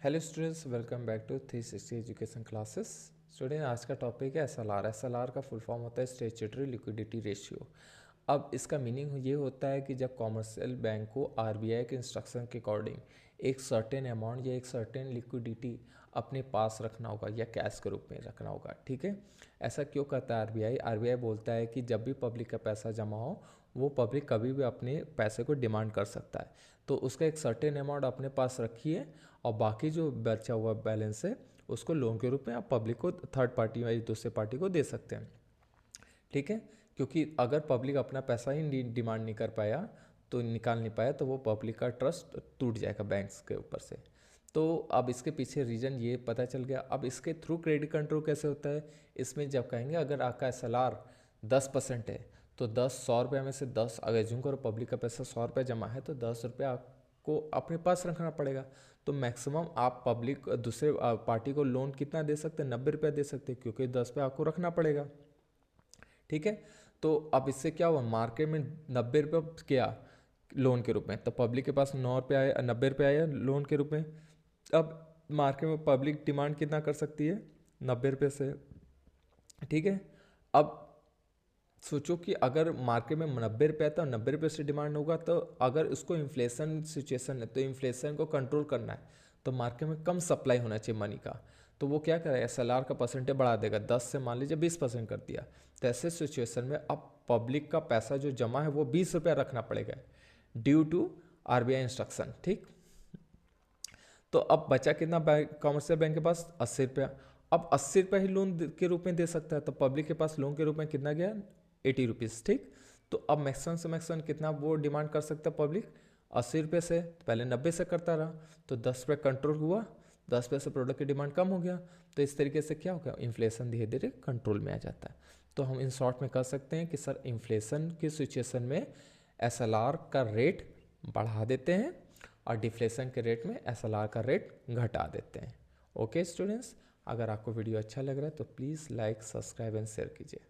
Hello students, welcome back to 360 education classes. Student, आज का topic है एसएलआर। एसएलआर का फुल फॉर्म होता है स्टैट्यूटरी लिक्विडिटी रेशियो। अब इसका मीनिंग ये होता है कि जब कॉमर्शियल बैंक को आरबीआई के इंस्ट्रक्शन के अकॉर्डिंग एक सर्टेन अमाउंट या एक सर्टेन लिक्विडिटी अपने पास रखना होगा या कैश के रूप में रखना होगा। ठीक है, ऐसा क्यों कहता है आरबीआई? आरबीआई बोलता है कि जब भी पब्लिक का पैसा जमा हो वो पब्लिक कभी भी अपने पैसे को डिमांड कर सकता है, तो उसका एक सर्टेन अमाउंट अपने पास रखिए और बाकी जो बचा हुआ बैलेंस है उसको लोन के रूप में आप पब्लिक को, थर्ड पार्टी या दूसरे पार्टी को दे सकते हैं। ठीक है, क्योंकि अगर पब्लिक अपना पैसा ही डिमांड नहीं कर पाया, तो निकाल नहीं पाया, तो वो पब्लिक का ट्रस्ट टूट जाएगा बैंक्स के ऊपर से। तो अब इसके पीछे रीज़न ये पता चल गया। अब इसके थ्रू क्रेडिट कंट्रोल कैसे होता है? इसमें जब कहेंगे अगर आपका एसएलआर 10% है तो 100 रुपये में से 10, अगर जूम करो पब्लिक का पैसा 100 रुपये जमा है तो 10 रुपये आपको अपने पास रखना पड़ेगा। तो मैक्सिमम आप पब्लिक दूसरे पार्टी को लोन कितना दे सकते हैं? 90 रुपये दे सकते हैं, क्योंकि 10 रुपये आपको रखना पड़ेगा। ठीक है, तो अब इससे क्या हुआ, मार्केट में 90 रुपये किया लोन के रूप में, तो पब्लिक के पास 9 रुपये आया, 90 रुपये आया लोन के रूप में। अब मार्केट में पब्लिक डिमांड कितना कर सकती है? 90 रुपये से। ठीक है, अब सोचो कि अगर मार्केट में 90 रुपये तो 90 रुपये से डिमांड होगा, तो अगर उसको इन्फ्लेशन सिचुएशन है तो इन्फ्लेशन को कंट्रोल करना है, तो मार्केट में कम सप्लाई होना चाहिए मनी का। तो वो क्या करेगा, एसएलआर का परसेंटेज बढ़ा देगा, 10 से मान लीजिए 20% कर दिया। तो ऐसे सिचुएशन में अब पब्लिक का पैसा जो जमा है वो 20 रुपया रखना पड़ेगा ड्यू टू आरबीआई इंस्ट्रक्शन। ठीक, तो अब बचा कितना कॉमर्शियल बैंक के पास? 80 रुपया। अब 80 रुपया ही लोन के रूप में दे सकता है, तो पब्लिक के पास लोन के रूप में कितना गया? 80 रुपीज़। ठीक, तो अब मैक्सिमम से मैक्सिमम कितना वो डिमांड कर सकता है पब्लिक? 80 रुपये से। पहले 90 से करता रहा, तो 10 रुपये कंट्रोल हुआ, 10 रुपये से प्रोडक्ट की डिमांड कम हो गया। तो इस तरीके से क्या होगा, इन्फ्लेशन धीरे धीरे कंट्रोल में आ जाता है। तो हम इन शॉर्ट में कह सकते हैं कि सर इन्फ्लेशन की सिचुएशन में एसएलआर का रेट बढ़ा देते हैं और डिफ्लेशन के रेट में एसएलआर का रेट घटा देते हैं। ओके स्टूडेंट्स, अगर आपको वीडियो अच्छा लग रहा है तो please like, subscribe and share कीजिए।